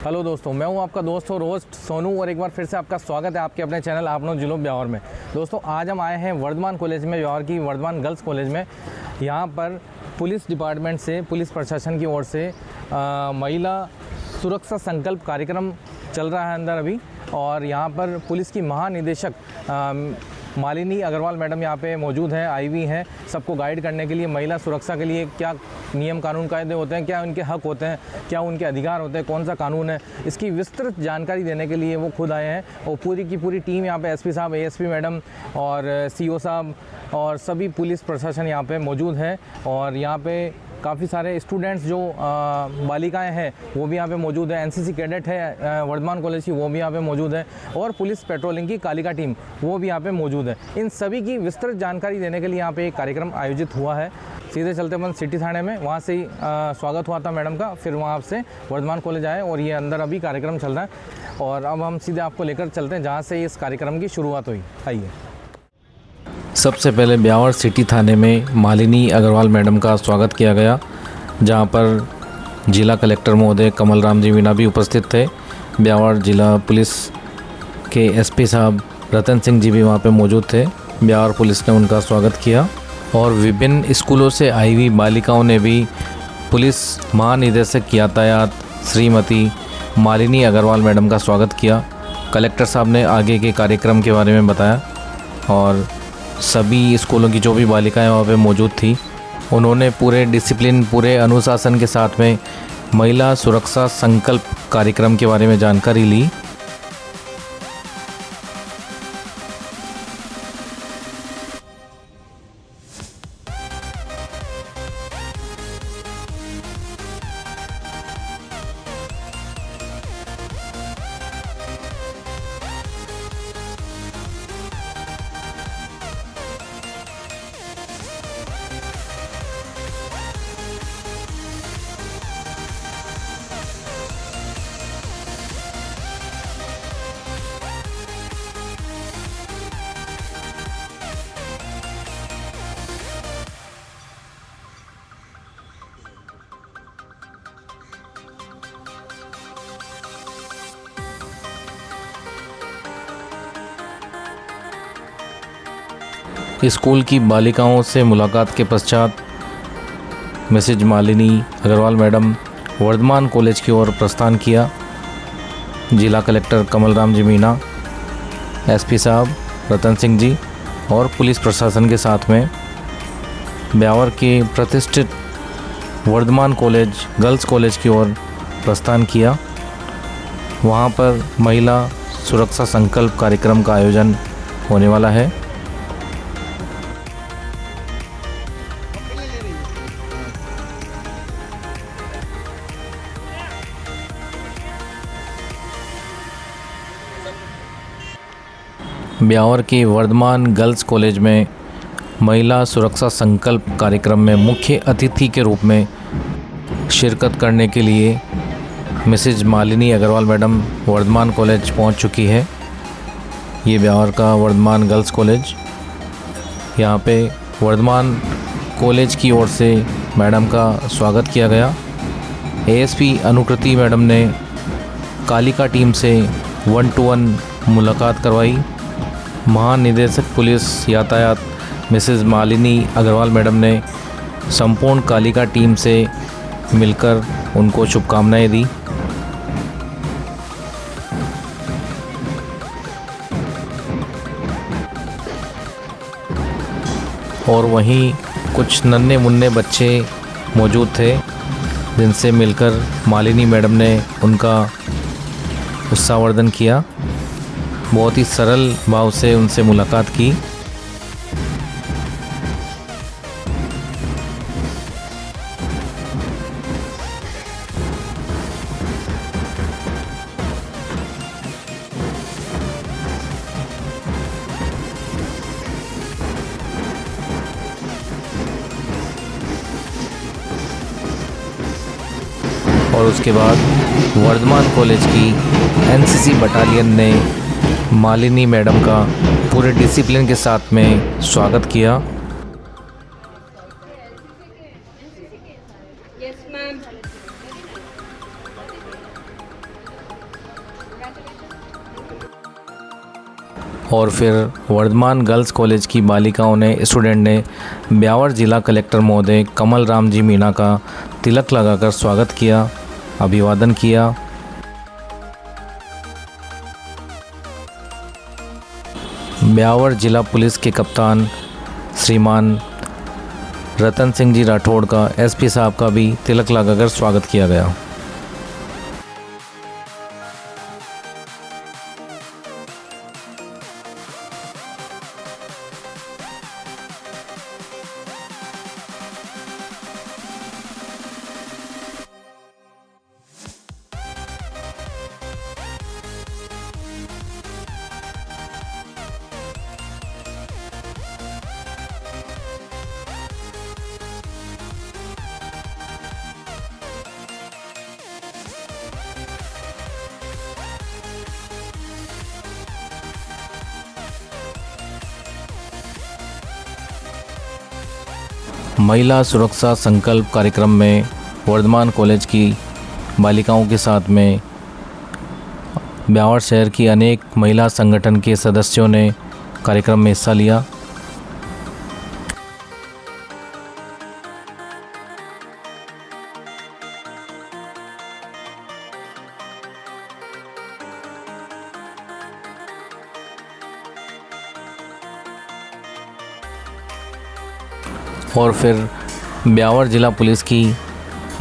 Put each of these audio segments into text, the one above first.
Hello दोस्तों, मैं हूं आपका दोस्त और होस्ट सोनू और एक बार फिर से आपका स्वागत है आपके अपने चैनल आपनो जिलो ब्यावर में। दोस्तों आज हम आए हैं वर्धमान कॉलेज में, ब्यावर की वर्धमान गर्ल्स कॉलेज में। यहां पर पुलिस डिपार्टमेंट से, पुलिस प्रशासन की ओर से महिला सुरक्षा संकल्प कार्यक्रम चल रहा है अंदर अभी। और यहाँ पर पुलिस की महानिदेशक मालिनी अग्रवाल मैडम यहाँ पे मौजूद हैं, आई हुई हैं सबको गाइड करने के लिए। महिला सुरक्षा के लिए क्या नियम कानून कायदे होते हैं, क्या उनके हक होते हैं, क्या उनके अधिकार होते हैं, कौन सा कानून है, इसकी विस्तृत जानकारी देने के लिए वो खुद आए हैं। और पूरी की पूरी टीम यहाँ पे एसपी साहब, एएसपी मैडम और सीओ साहब और सभी पुलिस प्रशासन यहाँ पे मौजूद है। और यहाँ पे काफ़ी सारे स्टूडेंट्स जो बालिकाएं हैं वो भी यहाँ पे मौजूद है। एनसीसी कैडेट है वर्धमान कॉलेज की, वो भी यहाँ पे मौजूद है। और पुलिस पेट्रोलिंग की कालिका टीम वो भी यहाँ पे मौजूद है। इन सभी की विस्तृत जानकारी देने के लिए यहाँ पे एक कार्यक्रम आयोजित हुआ है। सीधे चलते अपन सिटी थाने में, वहाँ से ही स्वागत हुआ था मैडम का, फिर वहाँ से वर्धमान कॉलेज आए और ये अंदर अभी कार्यक्रम चल रहा है। और अब हम सीधे आपको लेकर चलते हैं जहाँ से इस कार्यक्रम की शुरुआत हुई। आइए। सबसे पहले ब्यावर सिटी थाने में मालिनी अग्रवाल मैडम का स्वागत किया गया, जहां पर जिला कलेक्टर महोदय कमल राम जी मीणा भी उपस्थित थे। ब्यावर जिला पुलिस के एसपी साहब रतन सिंह जी भी वहां पे मौजूद थे। ब्यावर पुलिस ने उनका स्वागत किया और विभिन्न स्कूलों से आई हुई बालिकाओं ने भी पुलिस महानिदेशक यातायात श्रीमती मालिनी अग्रवाल मैडम का स्वागत किया। कलेक्टर साहब ने आगे के कार्यक्रम के बारे में बताया और सभी स्कूलों की जो भी बालिकाएं वहाँ पे मौजूद थी, उन्होंने पूरे डिसिप्लिन, पूरे अनुशासन के साथ में महिला सुरक्षा संकल्प कार्यक्रम के बारे में जानकारी ली। स्कूल की बालिकाओं से मुलाकात के पश्चात Mrs Malini Agarwal madam Vardhaman college की ओर प्रस्थान किया। जिला कलेक्टर कमल राम जी मीणा, एसपी साहब रतन सिंह जी और पुलिस प्रशासन के साथ में ब्यावर के प्रतिष्ठित वर्धमान कॉलेज गर्ल्स कॉलेज की ओर प्रस्थान किया। वहाँ पर महिला सुरक्षा संकल्प कार्यक्रम का आयोजन होने वाला है। ब्यावर के वर्धमान गर्ल्स कॉलेज में महिला सुरक्षा संकल्प कार्यक्रम में मुख्य अतिथि के रूप में शिरकत करने के लिए Mrs Malini Agarwal madam Vardhaman college पहुंच चुकी है। ये ब्यावर का वर्धमान गर्ल्स कॉलेज, यहाँ पे वर्धमान कॉलेज की ओर से मैडम का स्वागत किया गया। एएसपी अनुकृति मैडम ने कालिका टीम से 1-to-1 मुलाकात करवाई। महानिदेशक पुलिस यातायात मिसेज मालिनी अग्रवाल मैडम ने संपूर्ण कालिका टीम से मिलकर उनको शुभकामनाएं दी। और वहीं कुछ नन्हे मुन्ने बच्चे मौजूद थे, जिनसे मिलकर मालिनी मैडम ने उनका उत्साहवर्धन किया। बहुत ही सरल भाव से उनसे मुलाकात की। और उसके बाद वर्धमान कॉलेज की एनसीसी बटालियन ने मालिनी मैडम का पूरे डिसिप्लिन के साथ में स्वागत किया। और फिर वर्धमान गर्ल्स कॉलेज की बालिकाओं ने स्टूडेंट ने ब्यावर जिला कलेक्टर महोदय कमल राम जी मीणा का तिलक लगाकर स्वागत किया, अभिवादन किया। ब्यावर जिला पुलिस के कप्तान श्रीमान रतन सिंह जी राठौड़ का एसपी साहब का भी तिलक लगाकर स्वागत किया गया। महिला सुरक्षा संकल्प कार्यक्रम में वर्धमान कॉलेज की बालिकाओं के साथ में ब्यावर शहर की अनेक महिला संगठन के सदस्यों ने कार्यक्रम में हिस्सा लिया। और फिर ब्यावर जिला पुलिस की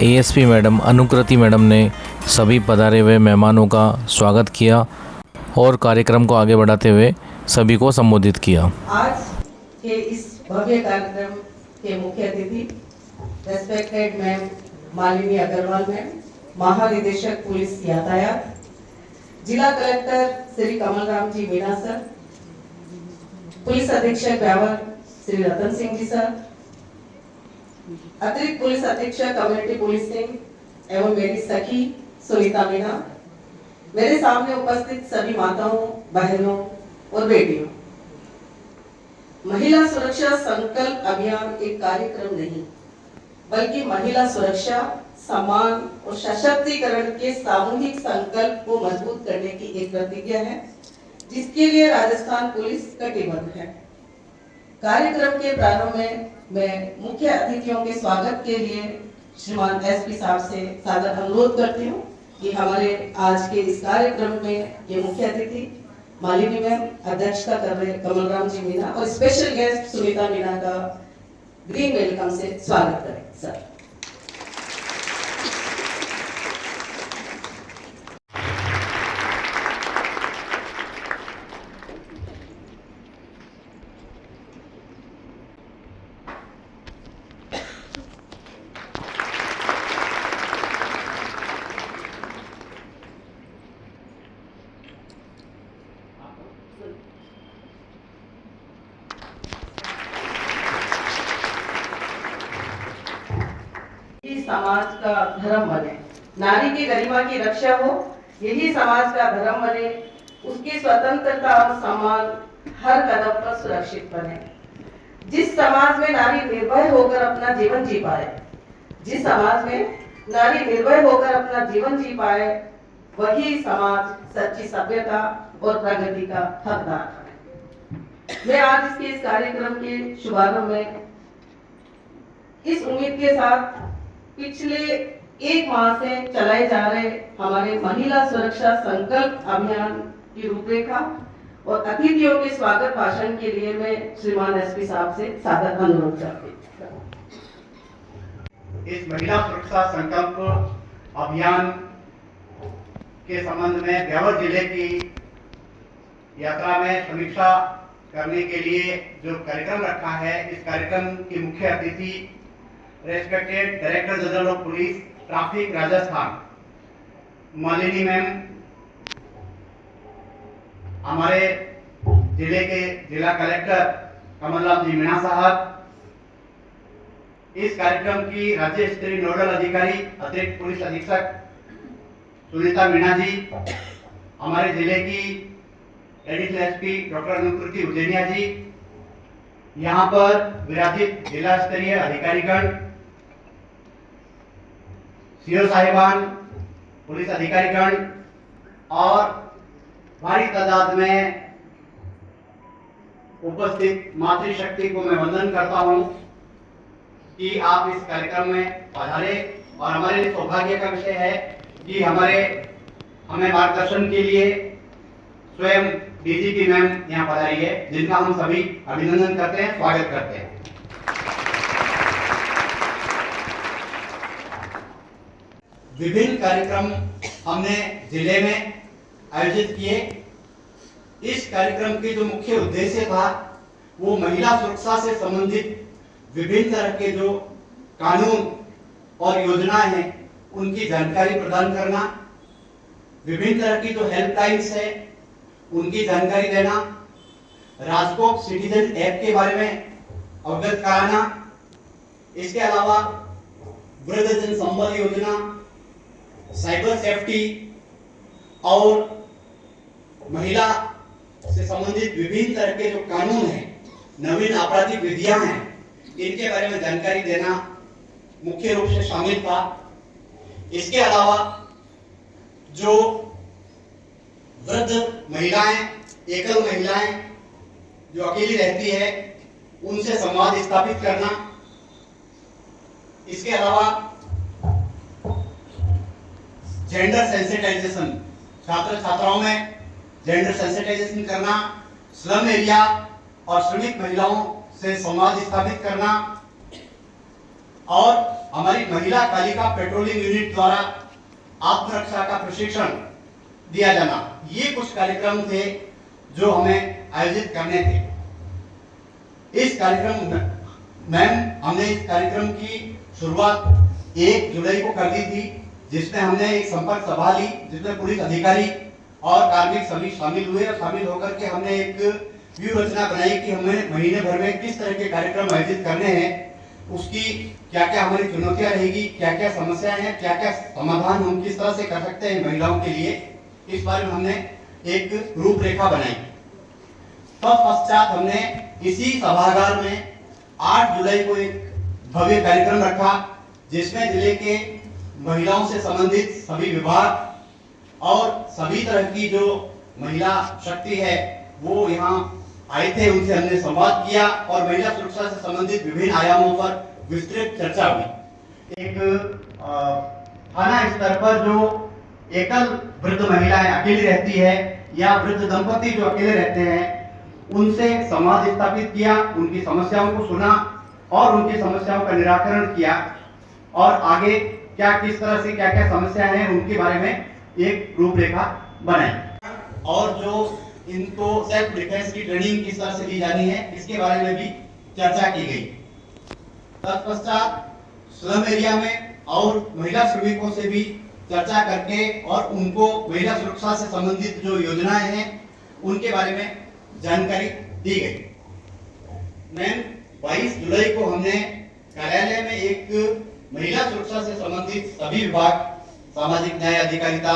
एएसपी मैडम अनुकृति मैडम ने सभी पधारे हुए मेहमानों का स्वागत किया और कार्यक्रम को आगे बढ़ाते हुए सभी को संबोधित किया। आज के इस भव्य कार्यक्रम के मुख्य अतिथि respected ma'am Malini Agarwal ma'am, महानिदेशक पुलिस यातायात, जिला collector Shri Kamal Ram ji Meena sir, police अधीक्षक ब्यावर श्री रतन सिंह जी सर, अतिरिक्त पुलिस अधीक्षक कम्युनिटी पुलिसिंग एवं मेरी सखी सुनीता मीणा, मेरे सामने उपस्थित सभी माताओं, बहनों और बेटियों, महिला सुरक्षा संकल्प अभियान एक कार्यक्रम नहीं बल्कि महिला सुरक्षा, सम्मान और सशक्तिकरण के सामूहिक संकल्प को मजबूत करने की एक प्रतिज्ञा है, जिसके लिए राजस्थान पुलिस कटिबद्ध है। कार्यक्रम के प्रारंभ में मैं मुख्य अतिथियों के स्वागत के लिए श्रीमान एसपी साहब से सादर अनुरोध करती हूँ कि हमारे आज के इस कार्यक्रम में ये मुख्य अतिथि मालिनी मैम अध्यक्षता कर रहे कमल राम जी मीणा और स्पेशल गेस्ट सुनीता मीणा का ग्रीन वेलकम से स्वागत करें सर। समाज का धर्म बने, नारी की गरिमा की रक्षा हो, यही समाज का धर्म बने, उसकी स्वतंत्रता और सम्मान हर कदम पर सुरक्षित बने। जिस समाज में नारी निर्भय होकर अपना जीवन जी पाए, जिस समाज में नारी निर्भय होकर अपना जीवन जी पाए, वही समाज सच्ची सभ्यता और प्रगति का हकदार है। मैं आज इसके इस कार्यक्रम के शुभारंभ में इस उम्मीद के साथ पिछले एक माह से चलाए जा रहे हमारे महिला सुरक्षा संकल्प अभियान की रूपरेखा और अतिथियों के स्वागत भाषण के लिए मैं श्रीमान एसपी साहब से सादर अनुरोध करती हूँ। इस महिला सुरक्षा संकल्प अभियान के संबंध में ब्यावर जिले की यात्रा में समीक्षा करने के लिए जो कार्यक्रम रखा है, इस कार्यक्रम की मुख्य अतिथि respected director general of police traffic Rajasthan Malini ma'am, हमारे जिले के जिला कलेक्टर कमल राम जी मीणा साहब, इस कार्यक्रम की राज्य स्तरीय नोडल अधिकारी अतिरिक्त पुलिस अधीक्षक सुनीता मीणा जी, हमारे जिले की एडिशनल एसपी डॉक्टर अनुकृति उज्जैनिया जी, यहाँ पर विराजित जिला स्तरीय अधिकारीगण, सीओ साहिबान, पुलिस अधिकारीगण और भारी तादाद में उपस्थित मातृशक्ति को मैं वंदन करता हूं कि आप इस कार्यक्रम में पधारे और हमारे लिए सौभाग्य का विषय है कि हमें मार्गदर्शन के लिए स्वयं डीजीपी मैम यहाँ पधारी है, जिनका हम सभी अभिनंदन करते हैं, स्वागत करते हैं। विभिन्न कार्यक्रम हमने जिले में आयोजित किए। इस कार्यक्रम के जो मुख्य उद्देश्य था वो महिला सुरक्षा से संबंधित विभिन्न तरह के जो कानून और योजनाएं हैं उनकी जानकारी प्रदान करना, विभिन्न तरह की जो हेल्पलाइंस है उनकी जानकारी देना, राजकोट सिटीजन ऐप के बारे में अवगत कराना, इसके अलावा वृद्धजन संबल योजना, साइबर सेफ्टी और महिला से संबंधित विभिन्न तरह के जो कानून हैं, नवीन आपराधिक विधियां हैं, इनके बारे में जानकारी देना मुख्य रूप से शामिल था। इसके अलावा जो वृद्ध महिलाएं, एकल महिलाएं जो अकेली रहती है, उनसे संवाद स्थापित करना, इसके अलावा जेंडर सेंसिटाइजेशन, छात्र छात्राओं में जेंडर सेंसिटाइजेशन करना, स्लम एरिया और श्रमिक महिलाओं से संवाद स्थापित करना और हमारी महिला कालिका पेट्रोलिंग यूनिट द्वारा आत्मरक्षा का प्रशिक्षण दिया जाना, ये कुछ कार्यक्रम थे जो हमें आयोजित करने थे। इस कार्यक्रम में हमने इस कार्यक्रम की शुरुआत 1 जुलाई को कर दी थी, जिसमें हमने एक संपर्क सभा ली, जिसमें पुलिस अधिकारी और कार्मिक सभी शामिल हुए और शामिल होकर के हमने एक व्यू रचना बनाई कि हमें महीने भर में किस तरह के कार्यक्रम आयोजित करने हैं, उसकी क्या क्या हमारी चुनौतियां रहेगी, क्या क्या समस्याएं हैं, क्या क्या समाधान हम किस तरह से कर सकते हैं महिलाओं के लिए, इस बारे में हमने एक रूपरेखा बनाई। तत्पश्चात हमने इसी सभागार में 8 जुलाई को एक भव्य कार्यक्रम रखा, जिसमें जिले के महिलाओं से संबंधित सभी विभाग और सभी तरह की जो महिला शक्ति है वो यहाँ आए थे, उनसे हमने संवाद किया और महिला सुरक्षा से संबंधित विभिन्न आयामों पर विस्तृत चर्चा हुई। एक थाना स्तर पर जो एकल वृद्ध महिलाएं अकेली रहती है या वृद्ध दंपति जो अकेले रहते हैं, उनसे संवाद स्थापित किया, उनकी समस्याओं को सुना और उनकी समस्याओं का निराकरण किया और आगे क्या किस तरह से क्या क्या समस्याएं हैं उनके बारे में एक रूपरेखा बनाई और जो इनको सेल्फ डिफेंस की ट्रेनिंग किस तरह से दी जानी है, इसके बारे में भी चर्चा की गई। तत्पश्चात स्लम एरिया में और महिला श्रमिकों से भी चर्चा करके और उनको महिला सुरक्षा से संबंधित जो योजनाएं हैं उनके बारे में जानकारी दी गई। मैम 22 जुलाई को हमने कार्यालय में एक महिला सुरक्षा से संबंधित सभी विभाग, सामाजिक न्याय अधिकारिता,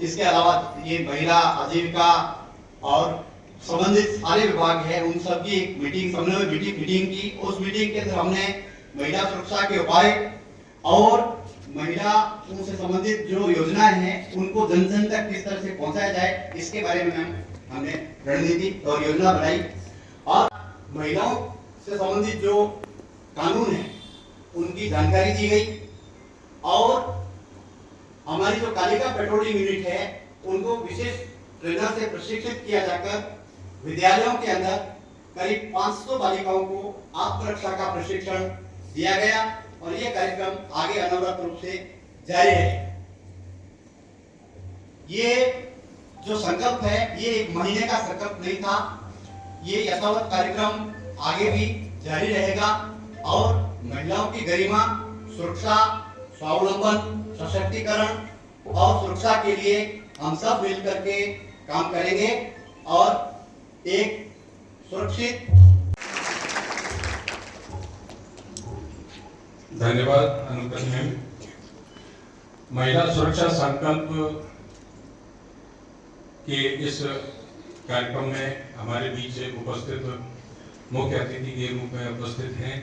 इसके अलावा ये महिला आजीविका और संबंधित सारे विभाग हैं, उन सब की एक मीटिंग समन्वय मीटिंग की। उस मीटिंग के अंदर हमने महिला सुरक्षा के उपाय और महिला से संबंधित जो योजनाएं हैं उनको जन जन तक किस तरह से पहुंचाया जाए, इसके बारे में हमने रणनीति और योजना बनाई और महिलाओं से संबंधित जो कानून है उनकी जानकारी दी गई और हमारी जो कालिका पेट्रोलिंग यूनिट है उनको विशेष ट्रेनर से प्रशिक्षित किया जाकर विद्यालयों के अंदर करीब 500 बालिकाओं को आत्मरक्षा का प्रशिक्षण दिया गया और ये कार्यक्रम आगे अनवरत रूप से जारी है। ये जो संकल्प है ये 1 महीने का संकल्प नहीं था, ये यथावत कार्यक्रम आगे भी जारी रहेगा और महिलाओं की गरिमा, सुरक्षा, स्वावलंबन, सशक्तिकरण और सुरक्षा के लिए हम सब मिलकर के काम करेंगे और एक सुरक्षित। धन्यवाद अनुपम मैम। महिला सुरक्षा संकल्प के इस कार्यक्रम में हमारे बीच उपस्थित मुख्य अतिथि के रूप में उपस्थित हैं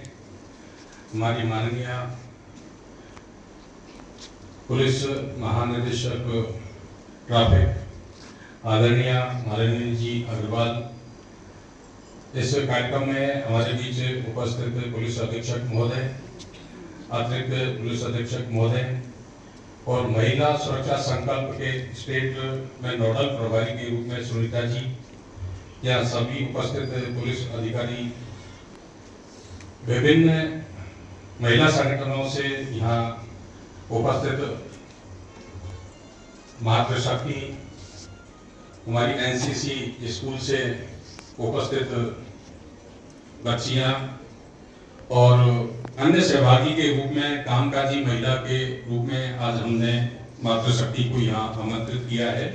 हमारी माननीय पुलिस महानिदेशक ट्रैफिक आदरणीय मालिनी जी अग्रवाल, इस कार्यक्रम में हमारे बीच उपस्थित पुलिस अधीक्षक महोदय, अतिरिक्त पुलिस अधीक्षक महोदय और महिला सुरक्षा संकल्प के स्टेट में नोडल प्रभारी के रूप में सुनीता जी, यहाँ सभी उपस्थित पुलिस अधिकारी, विभिन्न महिला संगठनों से यहाँ उपस्थित मातृशक्ति, हमारी एनसीसी स्कूल से उपस्थित बच्चियां और अन्य सहभागी के रूप में, कामकाजी महिला के रूप में आज हमने मातृशक्ति को यहाँ आमंत्रित किया है।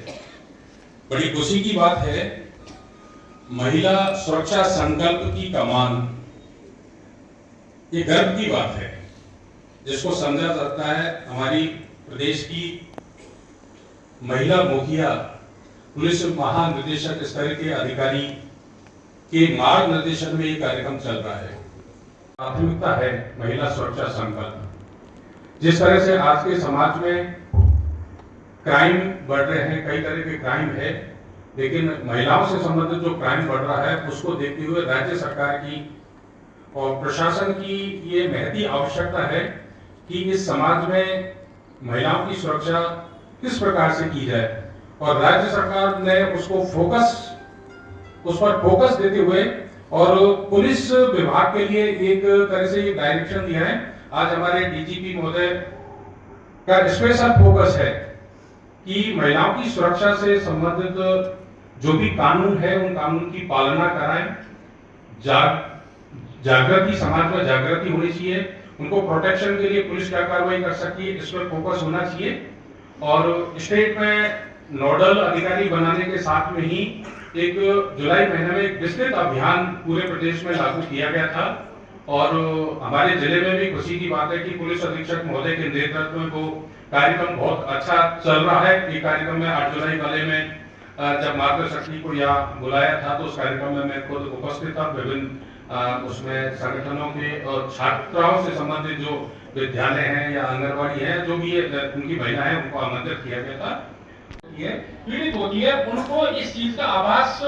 बड़ी खुशी की बात है, महिला सुरक्षा संकल्प की कमान, ये गर्व की बात है जिसको समझा जाता है। हमारी प्रदेश की महिला मुखिया, पुलिस महानिदेशक स्तर के अधिकारी के मार्ग निर्देशन में ये कार्यक्रम चल रहा है। प्राथमिकता है महिला सुरक्षा संकल्प। जिस तरह से आज के समाज में क्राइम बढ़ रहे हैं, कई तरह के क्राइम है, लेकिन महिलाओं से संबंधित जो क्राइम बढ़ रहा है उसको देखते हुए राज्य सरकार की और प्रशासन की ये महती आवश्यकता है कि इस समाज में महिलाओं की सुरक्षा किस प्रकार से की जाए, और राज्य सरकार ने उस पर फोकस देते हुए और पुलिस विभाग के लिए एक तरह से ये डायरेक्शन दिया है। आज हमारे डीजीपी महोदय का स्पेशल फोकस है कि महिलाओं की सुरक्षा से संबंधित जो भी कानून है उन कानून की पालना कराएं, जागृति, समाज में जागृति होनी चाहिए, उनको प्रोटेक्शन के लिए पुलिस क्या कार्रवाई कर सकती है इस पर फोकस होना चाहिए। और स्टेट में नोडल अधिकारी बनाने के साथ में ही एक जुलाई महीने में एक विस्तृत अभियान पूरे प्रदेश में लागू किया गया था, और हमारे जिले में भी खुशी की बात है कि पुलिस अधीक्षक महोदय के नेतृत्व में वो कार्यक्रम बहुत अच्छा चल रहा है। ये कार्यक्रम में 8 जुलाई वाले में जब मातृशक्ति को यहाँ बुलाया था तो उस कार्यक्रम में मैं खुद उपस्थित था। विभिन्न उसमें संगठनों के और छात्राओं से संबंधित जो विद्यालय हैं या आंगनबाड़ी है, जो भी उनकी महिलाएं हैं, उनको आमंत्रित किया गया था। पीड़ित होती है, उनको इस चीज का आभास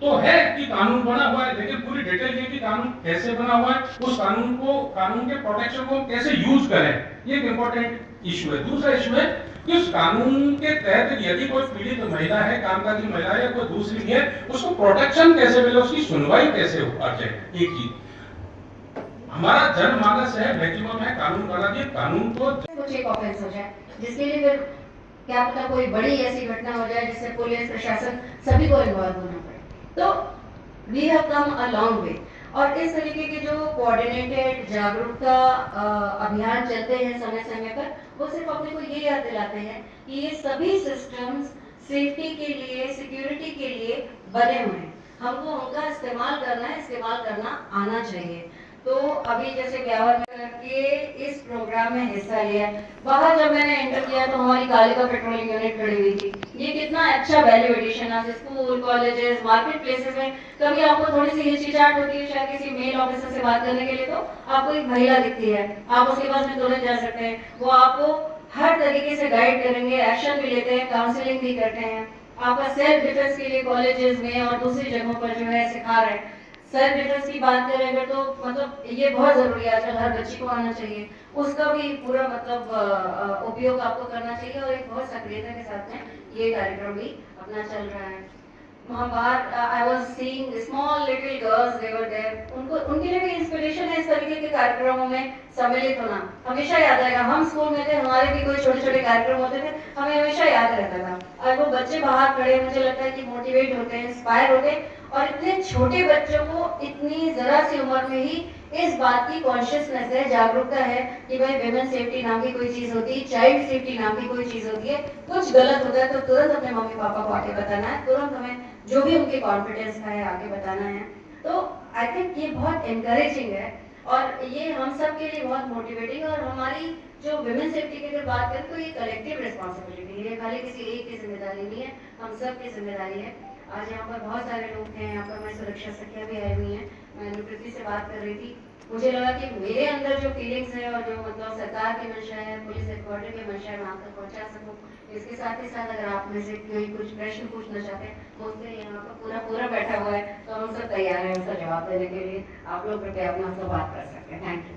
तो है कि कानून बना हुआ है, लेकिन पूरी डिटेल ये कि कानून कैसे बना हुआ है, उस कानून के प्रोटेक्शन को कैसे यूज करें, ये एक इम्पोर्टेंट इशू है। दूसरा इशू है कि उस कानून के तहत यदि कोई पीड़ित महिला है, कामकाजी महिला है या कोई दूसरी है, उसको प्रोटेक्शन कैसे मिले, उसकी सुनवाई कैसे हो जाए। एक चीज हमारा जनमानस है, मैक्सिमम है कानून बना दिए, कानून को कुछ एक ऑफेंस हो जाए जिसके लिए फिर क्या पता कोई बड़ी ऐसी घटना हो जाए जिससे पुलिस प्रशासन सभी को इन्वॉल्व होना पड़े। तो we have come a long way, और इस तरीके के जो कोऑर्डिनेटेड जागरूकता अभियान चलते हैं समय समय पर, वो सिर्फ अपने को ये याद दिलाते हैं कि ये सभी सिस्टम्स सेफ्टी के लिए, सिक्योरिटी के लिए बने हुए हैं, हमको उनका इस्तेमाल करना है, इस्तेमाल करना आना चाहिए। तो अभी जैसे ब्यावर में करके इस प्रोग्राम में हिस्सा लिया, बाहर जब मैंने एंटर किया तो हमारी कालिका पेट्रोलिंग यूनिट खड़ी हुई थी। ये कितना अच्छा वैल्यू एडिशन है। स्कूल, कॉलेजेस, मार्केट प्लेसेस में कभी आपको थोड़ी सी हिचकिचाहट होती है शायद किसी मेल ऑफिसर से बात करने के लिए, तो आपको एक महिला दिखती है, आप उसके पास में तुरंत जा सकते हैं, वो आपको हर तरीके से गाइड करेंगे, एक्शन भी लेते हैं, काउंसलिंग भी करते हैं, आपका सेल्फ डिफेंस के लिए कॉलेजेस में और दूसरी जगहों पर जो है सिखा रहे हैं। सेल्फ डिफेंस की बात करें अगर तो मतलब ये बहुत जरूरी है, आजकल हर बच्ची को आना चाहिए, उसका भी पूरा मतलब उपयोग आपको करना चाहिए, और एक बहुत सक्रियता के साथ में ये कार्यक्रम भी अपना चल रहा है। वहाँ बाहर I was seeing small little girls, they were there, उनको उनके लिए भी इंस्पिरेशन है इस तरीके के कार्यक्रमों में सम्मिलित होना। हमेशा याद आएगा, हम स्कूल में थे, हमारे भी कोई छोटे छोटे कार्यक्रम होते थे, हमें हमेशा याद रहता था। और वो बच्चे बाहर खड़े, मुझे लगता है कि मोटिवेट होते हैं, इंस्पायर होते हैं, और इतने छोटे बच्चों को इतनी जरा सी उम्र में ही इस बात की कॉन्शियसनेस है, जागरूकता है कि भाई विमेन सेफ्टी नाम की कोई चीज होती है, चाइल्ड सेफ्टी नाम की कोई चीज होती है, कुछ गलत होता है तो तुरंत अपने मम्मी पापा को आके बताना है, तुरंत हमें जो भी उनके कॉन्फिडेंस का है आगे बताना है। तो आई थिंक ये बहुत एनकरेजिंग है, और ये हम सब के लिए बहुत मोटिवेटिंग है। और हमारी जो विमेन सेफ्टी की अगर बात करें तो ये कलेक्टिव रिस्पॉन्सिबिलिटी है, खाली किसी एक की जिम्मेदारी नहीं है, हम सब की जिम्मेदारी है। आज यहाँ पर बहुत सारे लोग हैं, यहाँ पर मैं सुरक्षा सखियाँ भी आई हुई हैं, मैं अनुकृति से बात कर रही थी, मुझे लगा कि मेरे अंदर जो फीलिंग्स है और जो मतलब सरकार की मंशा है, पुलिस हेडक्वार्टर की मंशा है, वहाँ तक पहुँचा सकूँ। इसके साथ ही साथ अगर आप में से कोई कुछ प्रश्न पूछना चाहते हैं, मुझसे यहाँ पर पूरा बैठा हुआ है, तो हम सब तैयार हैं उसका जवाब देने के लिए। आप लोग कृपया अपना सब बात कर सकते हैं। Thank you.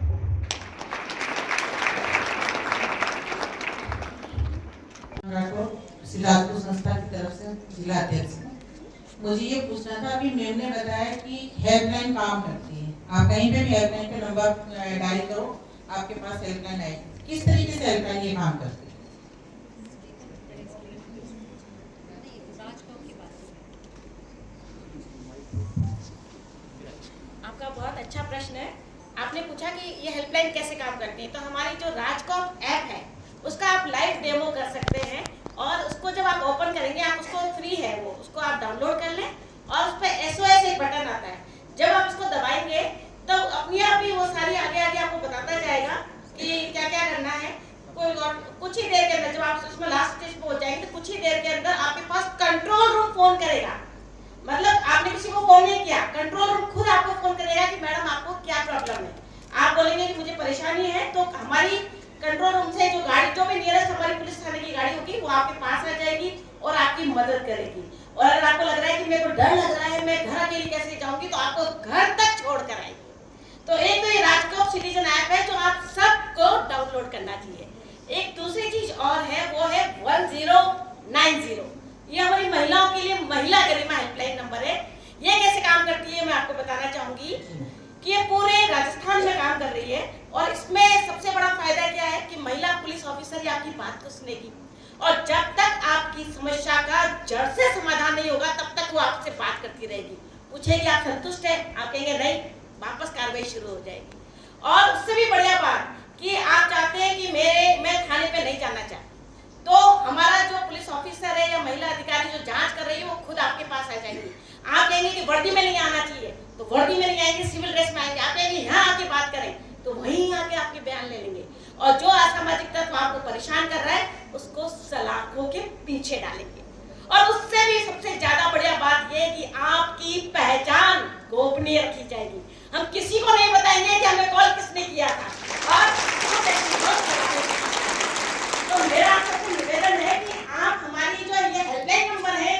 सिलाजपुर संस्था की तरफ से जिला अध्यक्ष। मुझे ये पूछना था, अभी मैम ने बताया कि हेल्पलाइन काम करती है, आप कहीं पे भी हेल्पलाइन पे नंबर डायल करो, आपके पास हेल्पलाइन है। किस तरीके से हेल्पलाइन ये काम करती है? आपका बहुत अच्छा प्रश्न है। आपने पूछा कि ये हेल्पलाइन कैसे काम करती है। तो हमारी जो राजकॉप ऐप है उसका आप लाइव डेमो कर सकते हैं, और उसको जब आप ओपन करेंगे, आप उसको फ्री है वो, उसको आप डाउनलोड कर लें और उस पर SOS एक बटन आता है। जब आप उसको दबाएंगे तो अपने आप ही वो सारी आगे आपको बताता जाएगा कि क्या क्या करना है। कोई और कुछ ही देर के अंदर जब आप उसमें लास्ट स्टेज पे हो जाएंगे तो कुछ ही देर के अंदर आपके पास कंट्रोल रूम फोन करेगा। मतलब आपने किसी को फोन नहीं किया, कंट्रोल रूम खुद आपको फोन करेगा कि मैडम आपको क्या प्रॉब्लम है। आप बोलेंगे कि मुझे परेशानी है, तो हमारी कंट्रोल रूम से जो गाड़ी, जो भी नियरेस्ट हमारी पुलिस थाने की गाड़ी होगी, वो आपके पास आ जाएगी और आपकी मदद करेगी। और अगर आपको लग रहा है कि मेरे को डर लग रहा है, मैं घर अकेली कैसे जाऊंगी, तो आपको घर तक छोड़ कर आएगी। तो एक तो ये राजकॉप सिटीजन ऐप है जो आप सबको डाउनलोड करना चाहिए। एक दूसरी चीज और है, वो है 1090। ये हमारी महिलाओं के लिए महिला गरिमा हेल्पलाइन नंबर है। ये कैसे काम करती है मैं आपको बताना चाहूंगी कि ये पूरे राजस्थान में काम कर रही है। और इसमें सबसे बड़ा फायदा क्या है कि महिला पुलिस ऑफिसर ही आपकी बात को सुनेगी, और जब तक आपकी समस्या का जड़ से समाधान नहीं होगा तब तक वो आपसे बात करती रहेगी। पूछेगी आप संतुष्ट हैं, आप कहेंगे नहीं, वापस कार्रवाई शुरू हो जाएगी। और उससे भी बढ़िया बात कि आप चाहते हैं कि मैं थाने पे नहीं जाना चाहती, तो हमारा जो पुलिस ऑफिसर है या महिला अधिकारी जो जांच कर रही है वो खुद आपके पास आ जाएंगी। आप कहेंगे कि वर्दी में नहीं आना चाहिए, तो वर्दी में नहीं आएंगे, सिविल ड्रेस में आएंगे। आप कहेंगे यहाँ आके बात करें, तो वहीं आके आपके बयान ले लेंगे। और जो असामाजिक तत्व आपको परेशान कर रहा है उसको सलाखों के पीछे डालेंगे। और उससे भी सबसे ज्यादा बढ़िया बात यह कि आपकी पहचान गोपनीय रखी जाएगी। हम किसी को नहीं बताएंगे कि हमें कॉल किसने किया था। और तो मेरा आपसे निवेदन है कि आप हमारी जो ये हेल्पलाइन नंबर है,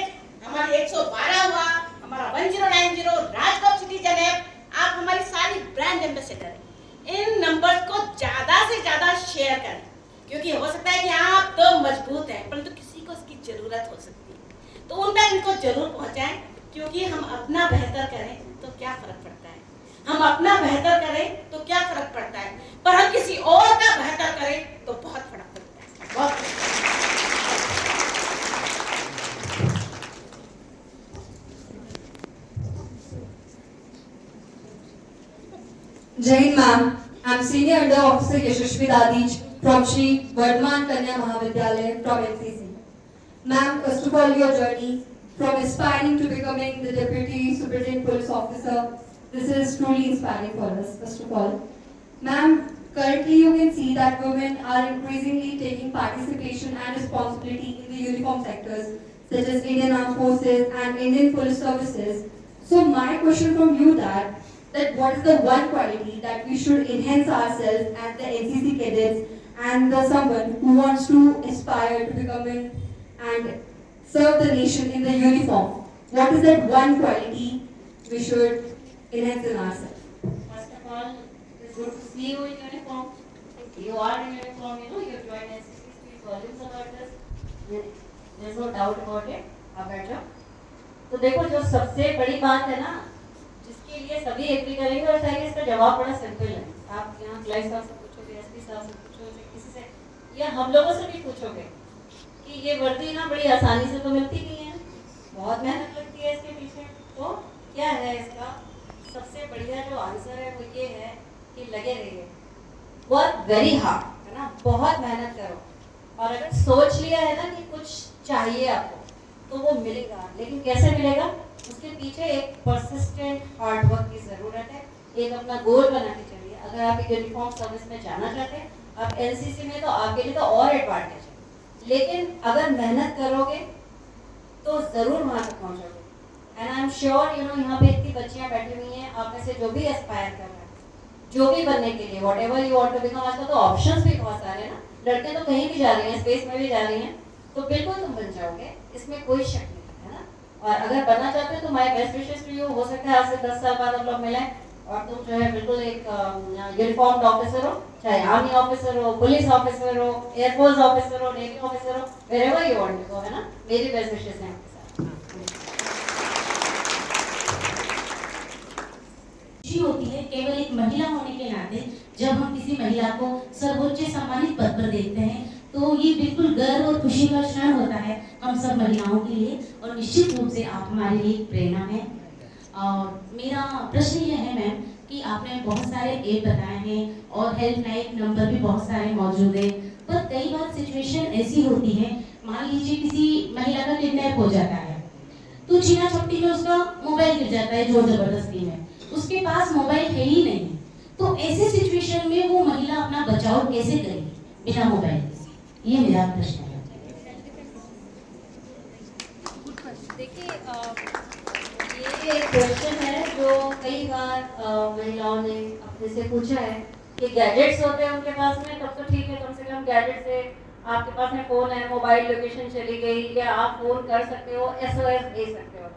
हमारी 112 हुआ, हमारा 1090, राजकॉप सिटीजन ऐप, आप हमारी सारी ब्रांड एम्बेसडर हैं। इन नंबर्स को ज्यादा से ज्यादा शेयर करें, क्योंकि हो सकता है कि आप तो मजबूत हैं परंतु किसी को इसकी जरूरत हो सकती है, तो उन तक इनको जरूर पहुंचाएं। क्योंकि हम अपना बेहतर करें तो क्या फर्क पड़ता है, हम अपना बेहतर करें तो क्या फर्क पड़ता है, पर हम किसी और का बेहतर करें तो बहुत फर्क पड़ता है। बहुत Jain ma'am, I'm Senior Under Officer Yashashvi Dadij from Shri Vardhman Kanya Mahavidyalaya from NCC. Ma'am, first of all, your journey from aspiring to becoming the Deputy Superintendent Police Officer, this is truly inspiring for us, first of all. Ma'am, currently you can see that women are increasingly taking participation and responsibility in the uniform sectors, such as Indian Armed Forces and Indian Police Services. So my question from you that what is the one quality that we should enhance ourselves as the NCC cadets and someone who wants to aspire to become and serve the nation in the uniform? What is that one quality we should enhance in ourselves? First of all, it's good to see you in uniform. You are in uniform, you joined NCC, speak volumes about this. There's no doubt about it. आप बैठो। तो देखो, जो सबसे बड़ी बात है ना, जिसके लिए सभी एग्री करेंगे, और शायद इसका जवाब बड़ा सिंपल है। आप यहाँ क्लाइस साहब से पूछोगे, एसपी साहब से पूछोगे, किसी से, या हम लोगों से भी पूछोगे कि ये वर्दी ना बड़ी आसानी से तो मिलती नहीं है, बहुत मेहनत लगती है इसके पीछे। तो क्या है इसका सबसे बढ़िया जो आंसर है वो ये है कि लगे रहिए, वर्क वेरी हार्ड, है ना, बहुत मेहनत करो। और अगर सोच लिया है ना कि कुछ चाहिए आपको, तो वो मिलेगा। लेकिन कैसे मिलेगा, उसके पीछे एक परसिस्टेंट हार्ड वर्क की ज़रूरत है। एक अपना गोल बना के चलिए। अगर आप एक यूनिफॉर्म सर्विस में जाना चाहते हैं, आप एनसीसी में, तो आपके लिए तो और एडवांटेज है। लेकिन अगर मेहनत करोगे तो ज़रूर वहाँ तक पहुँचोगे। एंड आई एम श्योर यहाँ पे इतनी बच्चियाँ बैठी हुई हैं, आप में से जो भी एस्पायर कर रहे हैं, जो भी बनने के लिए whatever you want to become, आजकल तो ऑप्शंस भी बहुत सारे हैं ना, लड़के तो कहीं भी जा रही हैं, स्पेस में भी जा रही हैं, तो बिल्कुल तुम बन जाओगे, इसमें कोई शक नहीं है ना। और अगर बनना चाहते हो तो my best wishes to you. हो सकता है आज से 10 साल बाद हम लोग मिलें और तुम जो है बिल्कुल एक यूनिफॉर्म्ड ऑफिसर हो, चाहे आर्मी ऑफिसर हो, पुलिस ऑफिसर हो, एयरफोर्स ऑफिसर हो, नेवी ऑफिसर हो, wherever you want to go, है ना। मेरी बेस्ट विशेस हैं आपके साथ। खुशी होती है केवल एक महिला होने के नाते, जब हम किसी महिला को सर्वोच्च सम्मानित पद पर देखते हैं तो ये बिल्कुल गर्व और खुशी का क्षण होता है हम सब महिलाओं के लिए, और निश्चित रूप से आप हमारे लिए एक प्रेरणा है। और मेरा प्रश्न यह है मैम कि आपने बहुत सारे ऐप बताए हैं और हेल्पलाइन नंबर भी बहुत सारे मौजूद है, पर कई बार सिचुएशन ऐसी होती है, मान लीजिए किसी महिला का किडनैप हो जाता है तो छीना झपटी में उसका मोबाइल गिर जाता है जोर जबरदस्ती में, उसके पास मोबाइल है ही नहीं, तो ऐसे सिचुएशन में वो महिला अपना बचाव कैसे करेगी बिना मोबाइल के? ये मेरा प्रश्न है। देखिए ये एक क्वेश्चन है जो कई बार महिलाओं ने अपने से पूछा है कि गैजेट्स होते हैं उनके पास में, तब तो ठीक है, कम से कम गैजेट से आपके पास में फ़ोन है, मोबाइल लोकेशन चली गई, या आप फ़ोन कर सकते हो, SOS भेज सकते हो,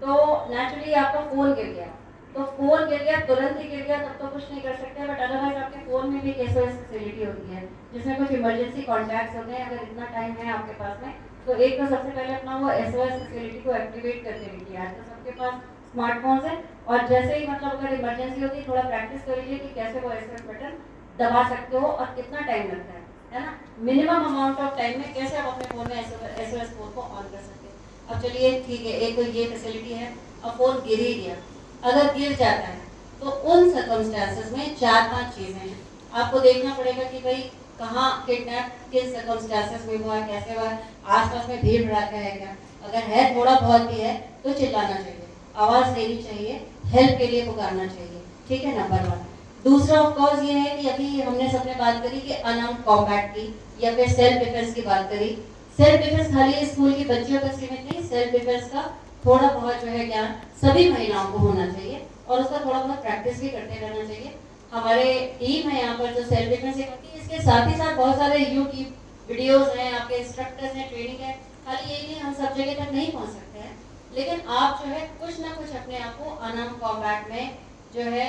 तो नेचुरली आपका फ़ोन गिर गया, तो फ़ोन गिर गया, तुरंत ही गिर गया, तब तो कुछ नहीं कर सकते, बट अदरवाइज आपके फ़ोन में भी एक SOS फैसिलिटी होती है जिसमें कुछ इमरजेंसी कॉन्टैक्ट्स होते हैं। अगर इतना टाइम है आपके पास में तो एक तो सबसे पहले अपना वो SOS फैसिलिटी को एक्टिवेट करके रखिए। आज तो सबके पास स्मार्टफोन्स हैं, और जैसे ही मतलब अगर इमरजेंसी होती है थोड़ा प्रैक्टिस कर लीजिए कि कैसे वो SOS बटन दबा सकते हो और कितना टाइम लगता है ना, मिनिमम अमाउंट ऑफ टाइम में कैसे आप अपने फ़ोन में SOS कोड को ऑन कर सकते हैं। अब चलिए ठीक है, एक तो ये फैसिलिटी है। अब फ़ोन गिर ही गया, अगर गिर जाता है तो उन सर्कमस्टेंसेस में 4-5 चीज़ें हैं, आपको देखना पड़ेगा कि भाई कहाँ किडनैप किस सर्कमस्टेंसेस में हुआ, कैसे हुआ, आसपास में भीड़ भड़ाका है क्या, अगर है थोड़ा बहुत भी है तो चिल्लाना चाहिए, आवाज़ देनी चाहिए, हेल्प के लिए पुकारना चाहिए, ठीक है, नंबर 1। दूसरा ऑफ कोर्स ये है कि अभी हमने सबने बात करी कि अनआर्म्ड कॉम्बैट की या फिर सेल्फ डिफेंस की बात करी। सेल्फ डिफेंस खाली स्कूल की बच्चियों तक सीमित नहीं, सेल्फ डिफेंस का थोड़ा बहुत जो है ज्ञान सभी महिलाओं को होना चाहिए और उसका थोड़ा बहुत प्रैक्टिस भी करते रहना चाहिए। हमारे टीम है यहाँ पर जो सेल्फ डिफेंस सिखाती है, इसके साथ ही साथ बहुत सारे यूट्यूब वीडियोस हैं, आपके इंस्ट्रक्टर्स हैं, ट्रेनिंग है। खाली ये नहीं हम सब जगह तक नहीं पहुँच सकते हैं, लेकिन आप जो है कुछ ना कुछ अपने आप को अनआर्म्ड कॉम्बैट में जो है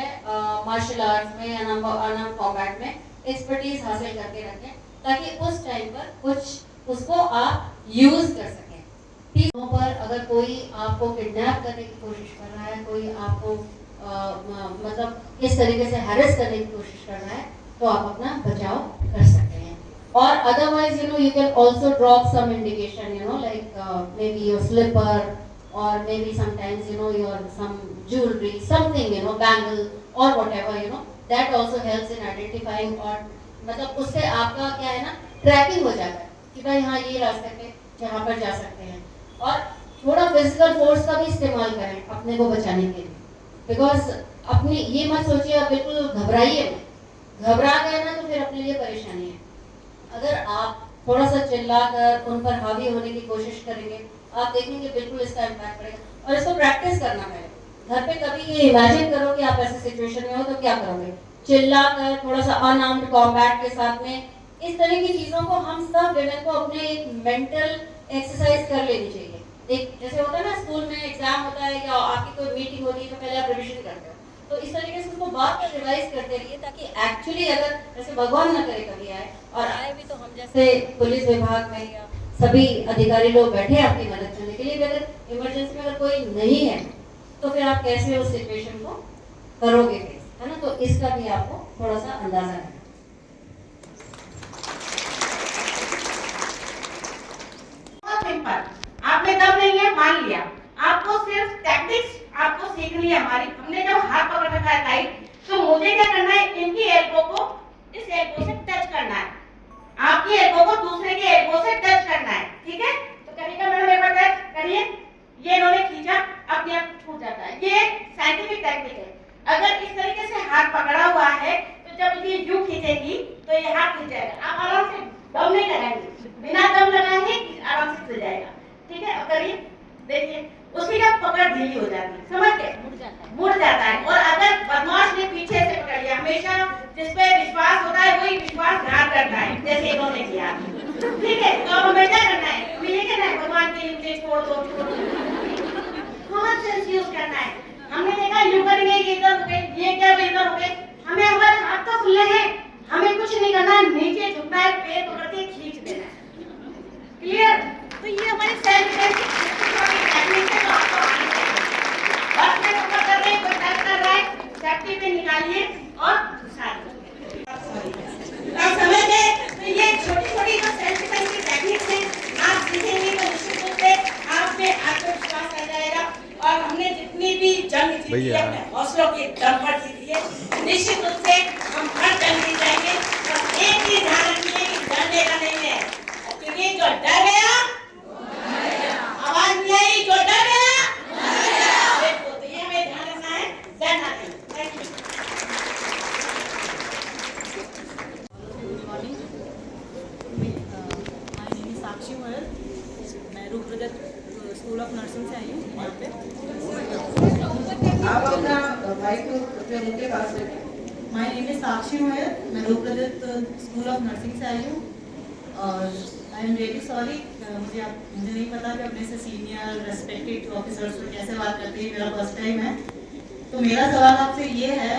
मार्शल आर्ट्स में, अनआर्म्ड कॉम्बैट में एक्सपर्टीज हासिल करके रखें, ताकि उस टाइम पर कुछ उसको आप यूज़ कर सकें। ठीक पर अगर कोई आपको किडनैप करने की कोशिश कर रहा है, कोई आपको मतलब इस तरीके से हैरेस करने की कोशिश कर रहा है, तो आप अपना बचाव कर सकते हैं। और otherwise you can also drop some indication, like maybe your slipper or maybe sometimes your some jewelry, something, bangle or whatever, that also helps in identifying, और मतलब उससे आपका क्या है ना, ट्रैकिंग हो जाता है कि भाई हाँ ये रास्ते पे जहाँ पर जा सकते हैं। और थोड़ा फिजिकल फोर्स का भी इस्तेमाल करें अपने को बचाने के लिए, बिकॉज अपनी ये मत सोचिए आप बिल्कुल घबराइए मत, घबरा गए ना तो फिर अपने लिए परेशानी है। अगर आप थोड़ा सा चिल्ला कर उन पर हावी होने की कोशिश करेंगे, आप देखेंगे बिल्कुल इसका इम्पैक्ट पड़ेगा। और इसको प्रैक्टिस करना पड़ेगा। घर पे कभी ये इमेजिन करो कि आप ऐसे सिचुएशन में हो तो क्या करोगे, चिल्ला कर थोड़ा सा अनआर्म्ड कॉम्बैट के साथ में, इस तरह की चीज़ों को हम सब विमेन को अपने एक मेंटल एक्सरसाइज कर लेनी चाहिए। एक जैसे होता है ना स्कूल में एग्जाम होता है या आपकी कोई मीटिंग होती है तो पहले आप रिविजन करते हो, तो इस तरीके से उसको बार बार रिवाइज करते रहिए, ताकि एक्चुअली अगर जैसे भगवान न करे कभी आए, और आए भी तो हम जैसे पुलिस विभाग में या सभी अधिकारी लोग बैठे हैं आपकी मदद करने के लिए, अगर इमरजेंसी में अगर कोई नहीं है तो फिर आप कैसे उस सिचुएशन को करोगे फेस, है ना। तो इसका भी आपको थोड़ा सा अंदाजा है। आपने दम नहीं है मान लिया, आपको सिर्फ टैक्टिक्स आपको सीखनी है। हमने जब हाथ पकड़ रखा है टाइट, तो मुझे क्या करना है, इनकी एल्बो को इस एल्बो से टच करना है, आपकी एल्बो को दूसरे के एल्बो से टच करना है, ठीक है। तो करिएगा मैडम, एक बार टच करिए, ये इन्होंने खींचा, अपने आप छूट जाता है। ये साइंटिफिक टेक्निक है। अगर इस तरीके से हाथ पकड़ा हुआ है तो जब ये यूं खींचेगी तो ये हाथ खींच जाएगा। आप आराम से दम नहीं लगाएंगे, बिना दम लगाएंगे आराम से खुल जाएगा, ठीक है। और करिए, देखिए उसकी जब पकड़ ढीली हो जाती है, समझ गए, मुड़ जाता है। और अगर बदमाश ने पीछे से पकड़ लिया, हमेशा जिस पे विश्वास होता है वही विश्वासघात करता है, जैसे इन्होंने किया, ठीक है। तो अब हमें क्या करना है, हमें ये कहना है भगवान के लिए मुझे छोड़ दो, कॉमन सेंस यूज करना है। हमने देखा यूं करेंगे ये इधर हो गए, ये क्या वो इधर हो गए, हमें हमारे हाथ तो खुले हैं, हमें कुछ नहीं करना है, नीचे झुकना है, पैर पकड़ के खींच देना है, क्लियर। तो ये हमारी सेल्फ टेक्निक है, तो आपको आनी चाहिए। बस में ऊपर कर रहे हैं, कोई टच कर रहा है, सेफ्टी पे निकालिए और घुसा दीजिए। आप समझ गए? तो ये छोटी-छोटी जो सेल्फ डिफेंस की टेक्निक्स हैं, आप सीखेंगे तो निश्चित रूप से आप में आत्मविश्वास आ जाएगा। और हमने जितनी भी जंग जीती है अपने हौसलों के दम पर जीती है, निश्चित रूप से हम हर जंग जीत जाएंगे। और एक चीज ध्यान रखिए कि डरने का नहीं है, क्योंकि जो डर गया, आवाज नहीं आई, जो डर गया, देखो, तो ये हमें ध्यान रखना है, डरना नहीं। Thank you. My name is Sakshi Goyal, मैं रूपरजत स्कूल ऑफ नर्सिंग से आई हूँ यहाँ पे। आप अपना माइक अपने मुंह के पास रखें। My name is Sakshi Goyal, मैं रूपरजत स्कूल ऑफ नर्सिंग से आई हूँ और आई एम रियली सॉरी, मुझे नहीं पता कि अपने से सीनियर रेस्पेक्टेड ऑफिसर्स को कैसे बात करती है, मेरा फर्स्ट टाइम है। तो मेरा सवाल आपसे ये है,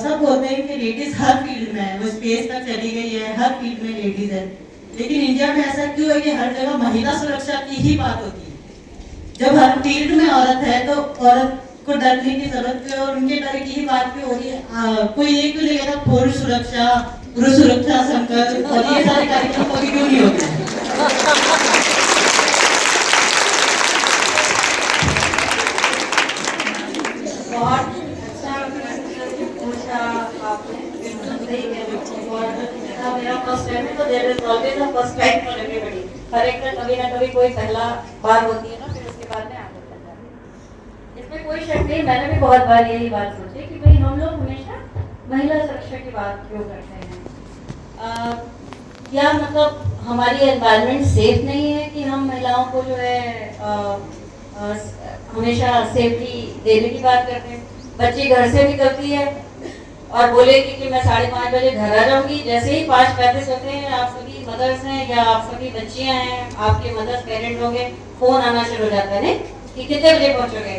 सब बोलते हैं कि लेडीज हर फील्ड में है, वो स्पेस तक चली गई है, हर फील्ड में लेडीज है, लेकिन इंडिया में ऐसा क्यों है कि हर जगह महिला सुरक्षा की ही बात होती है। जब हर फील्ड में औरत है तो औरत को डरने की जरूरत है और उनके डर की ही बात क्यों हो रही है। कोई ये क्यों नहीं कहता पुरुष सुरक्षा, पुरुष सुरक्षा संकल्प और ये सारे कार्यक्रम कोई क्यों नहीं होते हैं। बहुत अच्छा पूछा आपने, बिल्कुल सही कह रहे हो। मेरा फर्स्ट टाइम है तो there is always a first time for everybody. हर एक का कभी ना कभी कोई पहला बार होती है ना, फिर उसके बाद में आदत लग जाती है। इसमें कोई शक नहीं, मैंने भी बहुत बार यही बात सोची कि भाई हम लोग हमेशा महिला सुरक्षा की बात क्यों करते हैं। क्या मतलब हमारी एनवायरनमेंट सेफ नहीं है कि हम महिलाओं को जो है हमेशा सेफ्टी देने की बात करते हैं। बच्ची घर से निकलती है और बोलेगी कि मैं 5:30 बजे घर आ जाऊंगी, जैसे ही 5:35 होते हैं, आप सभी मदर्स हैं या आप सभी बच्चियां हैं, आपके मदर्स पेरेंट होंगे, फोन आना शुरू हो जाता है नहीं कि कितने बजे पहुंचोगे।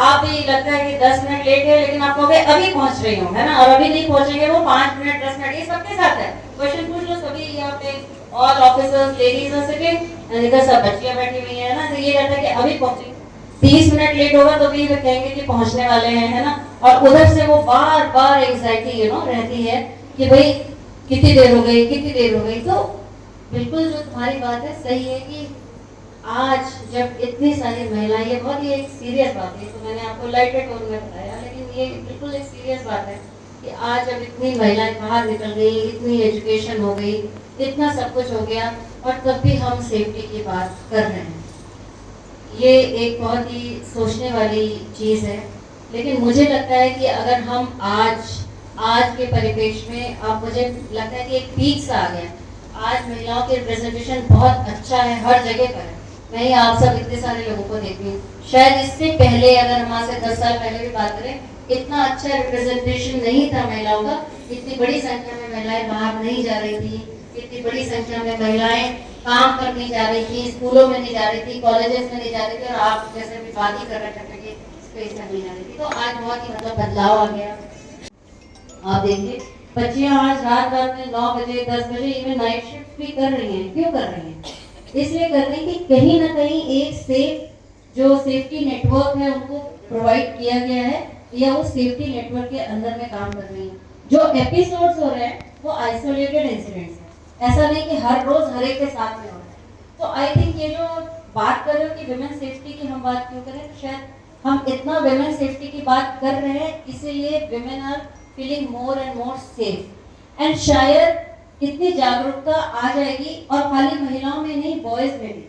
आप भी लगता है कि 10 मिनट लेट है, लेकिन आप कहोगे अभी पहुंच रही हूँ, है ना, और अभी नहीं पहुंचेंगे वो 5 मिनट 10 मिनट, ये सबके साथ है। क्वेश्चन पूछ लो, सभी यहाँ पे ऑल ऑफिसर्स लेडीज हैं सिटिंग, इधर सब बच्चियां बैठी हुई है ना, तो ये कहता है कि अभी पहुंचेंगे। 30 मिनट लेट होगा तो भी वे कहेंगे कि पहुंचने वाले हैं, है ना। और उधर से वो बार बार एंग्जाइटी रहती है कि भाई कितनी देर हो गई, कितनी देर हो गई। तो बिल्कुल जो तुम्हारी बात है सही है कि आज जब इतनी सारी महिलाएं, ये बहुत ही एक सीरियस बात है, तो मैंने आपको लाइट टोन में बताया, लेकिन ये बिल्कुल एक सीरियस बात है कि आज जब इतनी महिलाएं बाहर निकल गई, इतनी एजुकेशन हो गई, इतना सब कुछ हो गया, और तब भी हम सेफ्टी की बात कर रहे हैं। ये एक बहुत ही सोचने वाली चीज़ है। लेकिन मुझे लगता है कि अगर हम आज के परिपेक्ष में, अब मुझे लगता है कि एक पीक सा आ गया। आज महिलाओं के रिप्रेजेंटेशन बहुत अच्छा है, हर जगह पर है। मैं ही आप सब इतने सारे लोगों को देखती हूँ, शायद इससे पहले अगर हमारे से 10 साल पहले भी बात करें, इतना अच्छा रिप्रेजेंटेशन नहीं था महिलाओं का। इतनी बड़ी संख्या में महिलाएं बाहर नहीं जा रही थी, इतनी बड़ी संख्या में महिलाएं काम पर नहीं जा रही थी, स्कूलों में नहीं जा रही थी, कॉलेजेस में नहीं जा रही थी, और आप जैसे भी बात ही कर रहे थे कि स्पेस में नहीं जा रही थी। तो आज बहुत ही मतलब बदलाव आ गया। आप देखिए बच्चियां आज रात में 9 बजे 10 बजे इवन नाइट शिफ्ट भी कर रही हैं। क्यों कर रही हैं? इसलिए कर रही हैं कि कहीं ना कहीं एक सेफ जो सेफ्टी नेटवर्क है उनको प्रोवाइड किया गया है, या वो सेफ्टी नेटवर्क के अंदर में काम कर रही हैं। जो एपिसोड्स हो रहे हैं वो आइसोलेटेड इंसिडेंट्स हैं, ऐसा नहीं कि हर रोज हर एक के साथ में हो रहा है। तो आई थिंक ये जो बात कर रहे हो कि विमेन सेफ्टी की हम बात क्यों करें, तो शायद हम इतना विमेन सेफ्टी की बात कर रहे हैं इसीलिए women are feeling more and more safe, and शायद इतनी जागरूकता आ जाएगी। और खाली महिलाओं में नहीं, बॉयज में भी।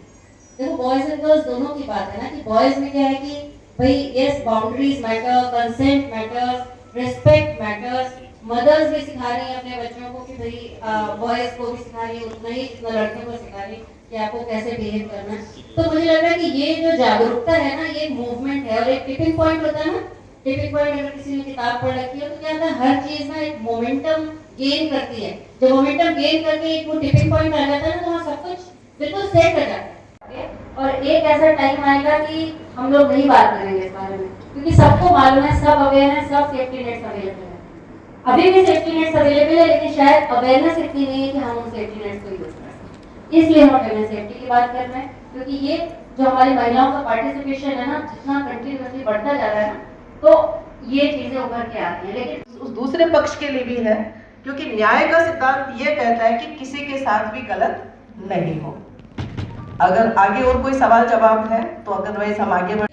देखो बॉयज एंड गर्ल्स दोनों की बात है ना, कि बॉयज में क्या है कि भाई yes boundaries matter, consent matters, respect matters. Mothers भी सिखा रही हैं अपने बच्चों को कि भाई बॉयज को भी सिखा रही है उतना ही जितना लड़कियों को सिखा रही है कि आपको कैसे बिहेव करना है। तो मुझे लग रहा है कि कि ये जो जागरूकता है ना, ये मूवमेंट है। और एक टिपिंग पॉइंट होता है ना, टिपिंग पॉइंट अगर किसी ने किताब पढ़ रखी है तो क्या होता है, हर चीज ना एक मोमेंटम गेन करती है। जब मोमेंटम गेन करके एक वो टिपिंग पॉइंट आ जाता है ना, तो वहाँ सब कुछ बिल्कुल सेट हो जाता है। और एक ऐसा टाइम आएगा कि हम लोग नहीं बात करेंगे इस बारे में, क्योंकि सबको मालूम है, सब अवेयर है, सब सेफ्टी नेट्स अवेलेबल है। अभी भी सेफ्टी नेट्स अवेलेबल है, लेकिन शायद अवेयरनेस इतनी नहीं है कि हम उन सेफ्टी नेट्स को यूज कर सकें। इसलिए हम पहले सेफ्टी की बात कर रहे हैं, क्योंकि ये जो हमारी महिलाओं का पार्टिसिपेशन है ना, जितना कंटिन्यूअसली बढ़ता जा रहा है ना, तो ये चीजें उभर के आती हैं। लेकिन उस दूसरे पक्ष के लिए भी है, क्योंकि न्याय का सिद्धांत ये कहता है कि किसी के साथ भी गलत नहीं हो। अगर आगे और कोई सवाल जवाब है तो अदरवाइज हम आगे बढ़।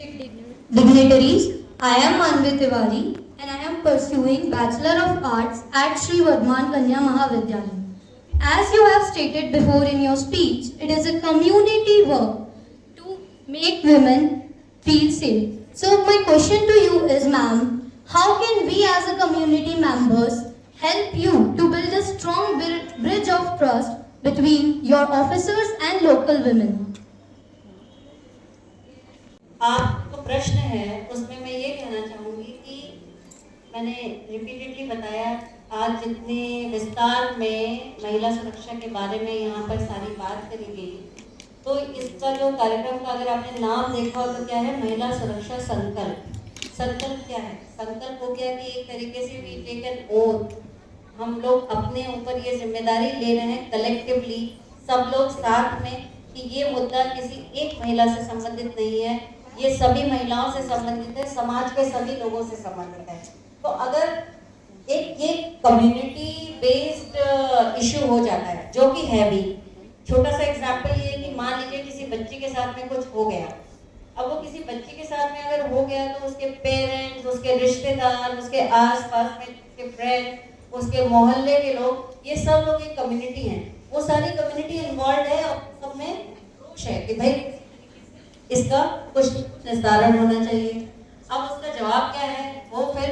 Dignitaries, I am Manvi Tiwari and I am pursuing Bachelor of Arts at Sri Vardhman Kanya Mahavidyalaya. As you have stated before in your speech, it is a community work to make women feel safe. So my question to you is, ma'am, how can we as a community members help you to build a strong bridge of trust between your officers and local women? आपका प्रश्न है उसमें मैं ये कहना चाहूँगी कि मैंने रिपीटेडली बताया, आज जितने विस्तार में महिला सुरक्षा के बारे में यहाँ पर सारी बात करी गई, तो इसका जो कार्यक्रम का अगर आपने नाम देखा हो तो क्या है, महिला सुरक्षा संकल्प। संकल्प क्या है? संकल्प हो गया कि एक तरीके से वी टेक एन ओथ, हम लोग अपने ऊपर ये जिम्मेदारी ले रहे हैं कलेक्टिवली, सब लोग साथ में, कि ये मुद्दा किसी एक महिला से संबंधित नहीं है, ये सभी महिलाओं से संबंधित है, समाज के सभी लोगों से संबंधित है। तो अगर एक ये कम्युनिटी बेस्ड इशू हो जाता है, जो कि है भी, छोटा सा एग्जांपल ये है कि मान लीजिए किसी बच्ची के साथ में कुछ हो गया, अब वो किसी बच्ची के साथ में अगर हो गया तो उसके पेरेंट्स, उसके रिश्तेदार, उसके आसपास में उसके फ्रेंड, उसके मोहल्ले के लोग, ये सब लोग एक कम्युनिटी हैं, वो सारी कम्युनिटी इन्वॉल्व है और सब में रोष है कि भाई इसका कुछ निस्तारण होना चाहिए। अब उसका जवाब क्या है, वो फिर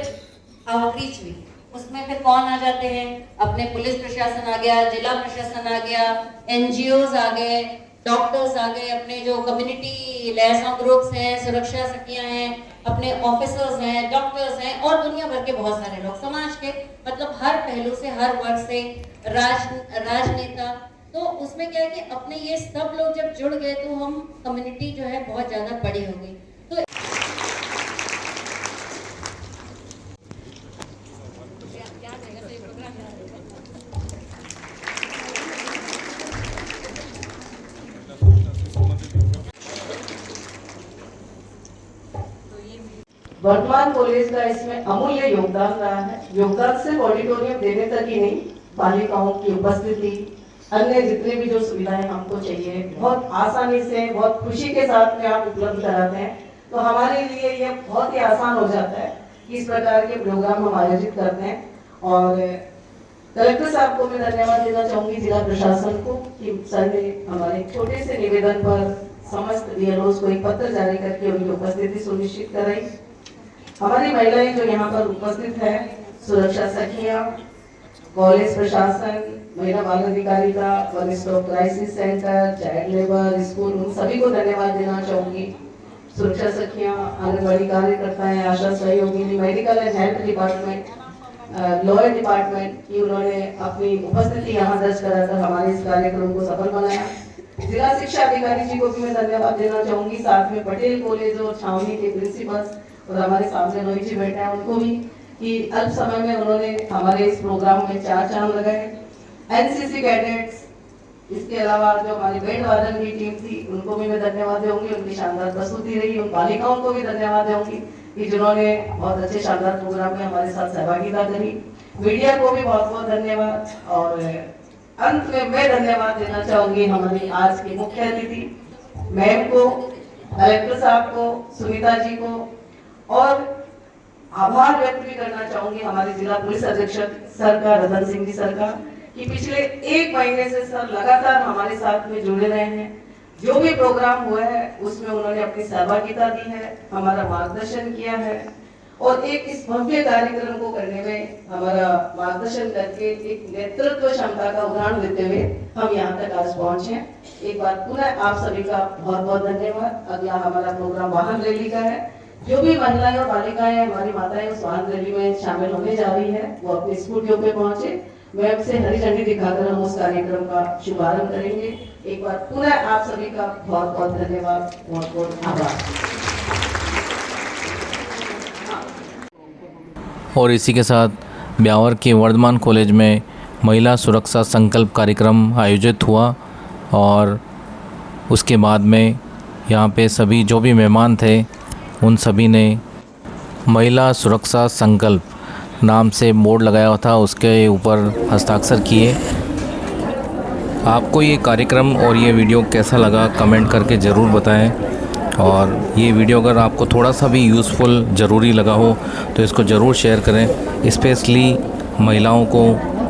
आउटरीच हुई, उसमें फिर कौन आ जाते हैं, अपने पुलिस प्रशासन आ गया, जिला प्रशासन आ गया, एनजीओज आ गए, डॉक्टर्स आ गए, अपने जो कम्युनिटी लिएज़न ग्रुप्स हैं, सुरक्षा सखियां हैं, अपने ऑफिसर्स हैं, डॉक्टर्स हैं, और दुनिया भर के बहुत सारे लोग, समाज के मतलब हर पहलू से, हर वर्ग से, राजनेता। तो उसमें क्या है कि अपने ये सब लोग जब जुड़ गए तो हम कम्युनिटी जो है बहुत ज़्यादा बड़ी हो गई। तो वर्धमान कॉलेज का इसमें अमूल्य योगदान रहा है। योगदान सिर्फ ऑडिटोरियम देने तक ही नहीं, बालिकाओं की उपस्थिति, अन्य जितने भी जो सुविधाएं हमको चाहिए बहुत आसानी से, बहुत खुशी के साथ में आप उपलब्ध कराते हैं, तो हमारे लिए ये बहुत ही आसान हो जाता है कि इस प्रकार के प्रोग्राम हम आयोजित करते हैं। और कलेक्टर साहब को मैं धन्यवाद देना चाहूँगी, जिला प्रशासन को, कि सर ने हमारे छोटे से निवेदन पर समस्त डीएलओज को एक पत्र जारी करके उनकी उपस्थिति सुनिश्चित कराई। हमारी महिलाएं जो यहाँ पर उपस्थित है, सुरक्षा सखियाँ, कॉलेज प्रशासन, महिला बाल अधिकारिता, one stop crisis centre, child labour, school, उन सभी को धन्यवाद देना चाहूँगी। सुरक्षा सखियाँ, आंगनबाड़ी कार्यकर्ता हैं, आशा सहयोगिनी, medical and health department, lawyer department की उन्होंने अपनी उपस्थिति यहाँ दर्ज कराकर हमारे इस कार्यक्रम को सफल बनाया। जिला शिक्षा अधिकारी जी को भी मैं धन्यवाद देना चाहूँगी, साथ में पटेल कॉलेज और छावनी के प्रिंसिपल्स और हमारे सामने रोहित जी बैठे हैं, उनको भी कि अल्प समय में उन्होंने हमारे इस प्रोग्राम में 4 चांद लगाए। एनसीसी कैडेट्स, इसके अलावा जो हमारी बैंड वादन की टीम थी, उनको भी मैं धन्यवाद दूंगी, उनकी शानदार प्रस्तुति रही। उन बालिकाओं को भी धन्यवाद दूंगी कि जिन्होंने बहुत अच्छे शानदार प्रोग्राम में हमारे साथ सहभागिता करी। मीडिया को भी बहुत बहुत धन्यवाद। और अंत में मैं धन्यवाद देना चाहूंगी हमारी आज की मुख्य अतिथि मैम को, कलेक्टर साहब को, सुनीता जी को, और आभार व्यक्त भी करना चाहूंगी हमारे जिला पुलिस अधीक्षक सर का, रतन सिंह जी सर का, कि पिछले 1 महीने से सर लगातार हमारे साथ में जुड़े रहे हैं। जो भी प्रोग्राम हुआ है उसमें उन्होंने अपनी सहभागिता दी है, हमारा मार्गदर्शन किया है। और एक इस भव्य कार्यक्रम को करने में हमारा मार्गदर्शन करके एक नेतृत्व क्षमता का उदाहरण देते हुए हम यहाँ तक आज पहुंचे हैं। एक बार पुनः आप सभी का बहुत बहुत धन्यवाद। अगला हमारा प्रोग्राम वाहन रैली का है। जो भी महिलाएं और बालिकाएं हमारी माताएं उस वाहन रैली में शामिल होने जा रही है वो अपनी स्कूटियों पे पहुंचे। मैम से हरी झंडी दिखाकर हम उस कार्यक्रम का शुभारंभ करेंगे। एक बार पुनः आप सभी का बहुत बहुत धन्यवाद, बहुत बहुत आभार। और इसी के साथ ब्यावर के वर्धमान कॉलेज में महिला सुरक्षा संकल्प कार्यक्रम आयोजित हुआ और उसके बाद में यहाँ पे सभी जो भी मेहमान थे उन सभी ने महिला सुरक्षा संकल्प नाम से बोर्ड लगाया हुआ था, उसके ऊपर हस्ताक्षर किए। आपको ये कार्यक्रम और ये वीडियो कैसा लगा कमेंट करके ज़रूर बताएं। और ये वीडियो अगर आपको थोड़ा सा भी यूज़फुल ज़रूरी लगा हो तो इसको ज़रूर शेयर करें। स्पेशली महिलाओं को,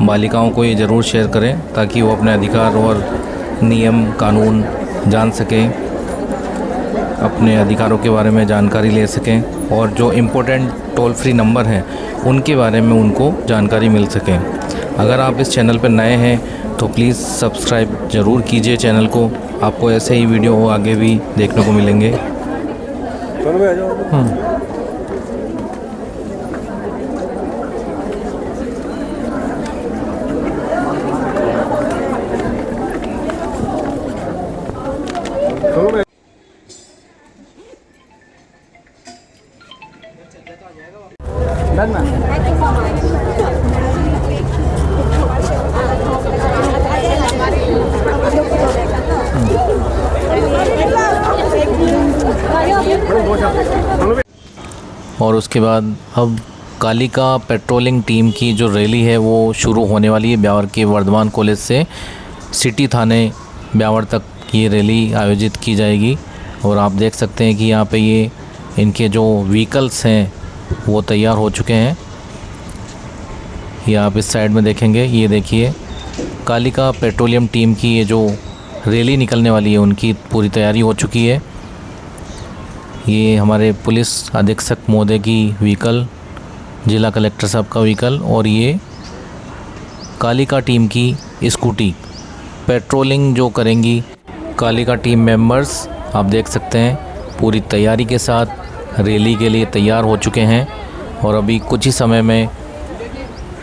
बालिकाओं को ये ज़रूर शेयर करें ताकि वो अपने अधिकार और नियम कानून जान सकें, अपने अधिकारों के बारे में जानकारी ले सकें और जो इम्पोर्टेंट टोल फ्री नंबर हैं उनके बारे में उनको जानकारी मिल सके। अगर आप इस चैनल पर नए हैं तो प्लीज़ सब्सक्राइब ज़रूर कीजिए चैनल को। आपको ऐसे ही वीडियो आगे भी देखने को मिलेंगे। और उसके बाद अब कालिका पेट्रोलिंग टीम की जो रैली है वो शुरू होने वाली है। ब्यावर के वर्धमान कॉलेज से सिटी थाने ब्यावर तक ये रैली आयोजित की जाएगी। और आप देख सकते हैं कि यहाँ पे ये इनके जो व्हीकल्स हैं वो तैयार हो चुके हैं। ये आप इस साइड में देखेंगे, ये देखिए कालिका पेट्रोलियम टीम की ये जो रैली निकलने वाली है उनकी पूरी तैयारी हो चुकी है। ये हमारे पुलिस अधीक्षक महोदय की व्हीकल, जिला कलेक्टर साहब का व्हीकल और ये कालिका टीम की स्कूटी पेट्रोलिंग जो करेंगी कालिका टीम मेंबर्स, आप देख सकते हैं पूरी तैयारी के साथ रैली के लिए तैयार हो चुके हैं। और अभी कुछ ही समय में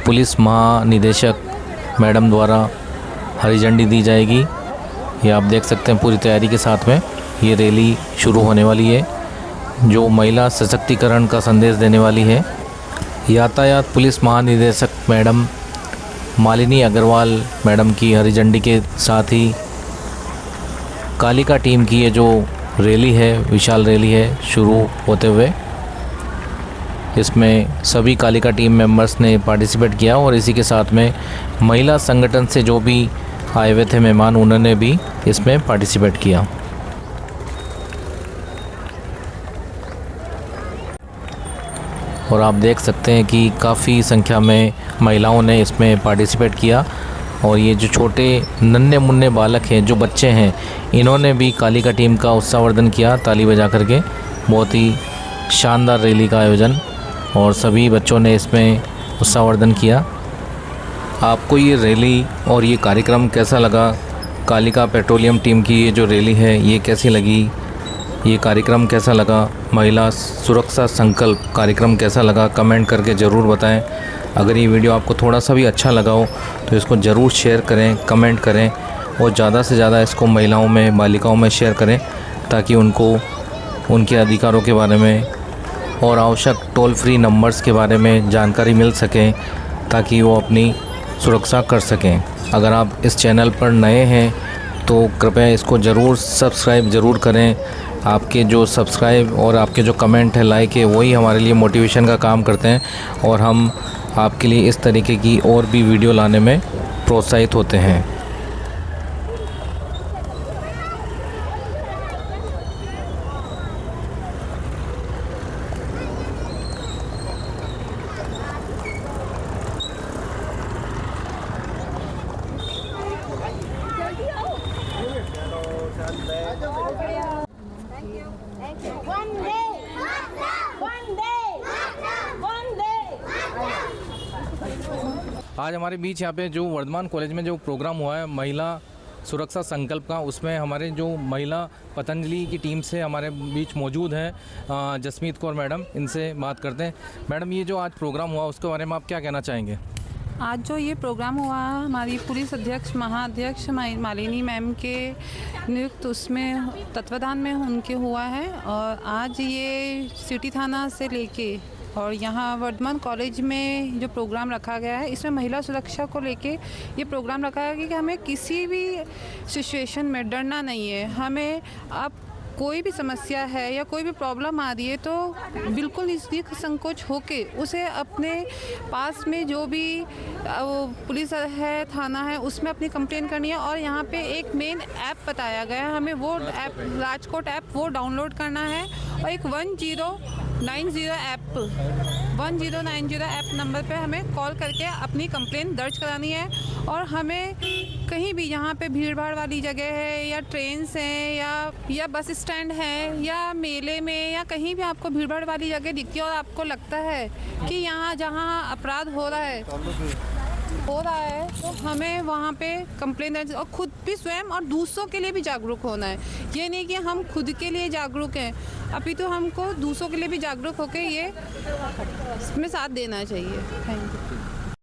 पुलिस महानिदेशक मैडम द्वारा हरी झंडी दी जाएगी। ये आप देख सकते हैं पूरी तैयारी के साथ में ये रैली शुरू होने वाली है जो महिला सशक्तिकरण का संदेश देने वाली है। यातायात पुलिस महानिदेशक मैडम मालिनी अग्रवाल मैडम की हरी झंडी के साथ ही कालिका टीम की ये जो रैली है, विशाल रैली है, शुरू होते हुए इसमें सभी कालिका टीम मेंबर्स ने पार्टिसिपेट किया। और इसी के साथ में महिला संगठन से जो भी आए हुए थे मेहमान उन्होंने भी इसमें पार्टिसिपेट किया। और आप देख सकते हैं कि काफ़ी संख्या में महिलाओं ने इसमें पार्टिसिपेट किया। और ये जो छोटे नन्हे मुन्ने बालक हैं, जो बच्चे हैं, इन्होंने भी कालिका टीम का उत्साहवर्धन किया ताली बजा करके। बहुत ही शानदार रैली का आयोजन और सभी बच्चों ने इसमें उत्साहवर्धन किया। आपको ये रैली और ये कार्यक्रम कैसा लगा? कालिका पेट्रोलियम टीम की ये जो रैली है ये कैसी लगी? ये कार्यक्रम कैसा लगा? महिला सुरक्षा संकल्प कार्यक्रम कैसा लगा? कमेंट करके ज़रूर बताएं। अगर ये वीडियो आपको थोड़ा सा भी अच्छा लगा हो तो इसको ज़रूर शेयर करें, कमेंट करें और ज़्यादा से ज़्यादा इसको महिलाओं में, बालिकाओं में शेयर करें ताकि उनको उनके अधिकारों के बारे में और आवश्यक टोल फ्री नंबर्स के बारे में जानकारी मिल सके ताकि वो अपनी सुरक्षा कर सकें। अगर आप इस चैनल पर नए हैं तो कृपया इसको ज़रूर सब्सक्राइब ज़रूर करें। आपके जो सब्सक्राइब और आपके जो कमेंट है, लाइक है, वही हमारे लिए मोटिवेशन का काम करते हैं और हम आपके लिए इस तरीके की और भी वीडियो लाने में प्रोत्साहित होते हैं। One day, आज हमारे बीच यहाँ पे जो वर्धमान कॉलेज में जो प्रोग्राम हुआ है महिला सुरक्षा संकल्प का, उसमें हमारे जो महिला पतंजलि की टीम से हमारे बीच मौजूद हैं जसमीत कौर मैडम, इनसे बात करते हैं। मैडम, ये जो आज प्रोग्राम हुआ उसके बारे में आप क्या कहना चाहेंगे? आज जो ये प्रोग्राम हुआ हमारी पुलिस अध्यक्ष महाअध्यक्ष मालिनी मैम के नियुक्त उसमें तत्वाधान में उनके हुआ है, और आज ये सिटी थाना से लेके और यहाँ वर्धमान कॉलेज में जो प्रोग्राम रखा गया है, इसमें महिला सुरक्षा को लेके ये प्रोग्राम रखा गया कि हमें किसी भी सिचुएशन में डरना नहीं है। हमें अब कोई भी समस्या है या कोई भी प्रॉब्लम आ रही है तो बिल्कुल निष्क संकोच होके उसे अपने पास में जो भी पुलिस है, थाना है, उसमें अपनी कंप्लेन करनी है। और यहाँ पे एक मेन ऐप बताया गया है, हमें वो ऐप राजकोट ऐप वो डाउनलोड करना है, और एक 1090 ऐप नंबर पे हमें कॉल करके अपनी कंप्लेन दर्ज करानी है। और हमें कहीं भी यहाँ पे भीड़ भाड़ वाली जगह है या ट्रेन्स हैं या बस स्टैंड है या मेले में या कहीं भी आपको भीड़ भाड़ वाली जगह दिखती है और आपको लगता है कि यहाँ जहाँ अपराध हो रहा है तो हमें वहाँ पे कंप्लेन दर्ज और खुद भी स्वयं और दूसरों के लिए भी जागरूक होना है। ये नहीं कि हम खुद के लिए जागरूक हैं, अभी तो हमको दूसरों के लिए भी जागरूक होकर ये इसमें साथ देना चाहिए। Thank you.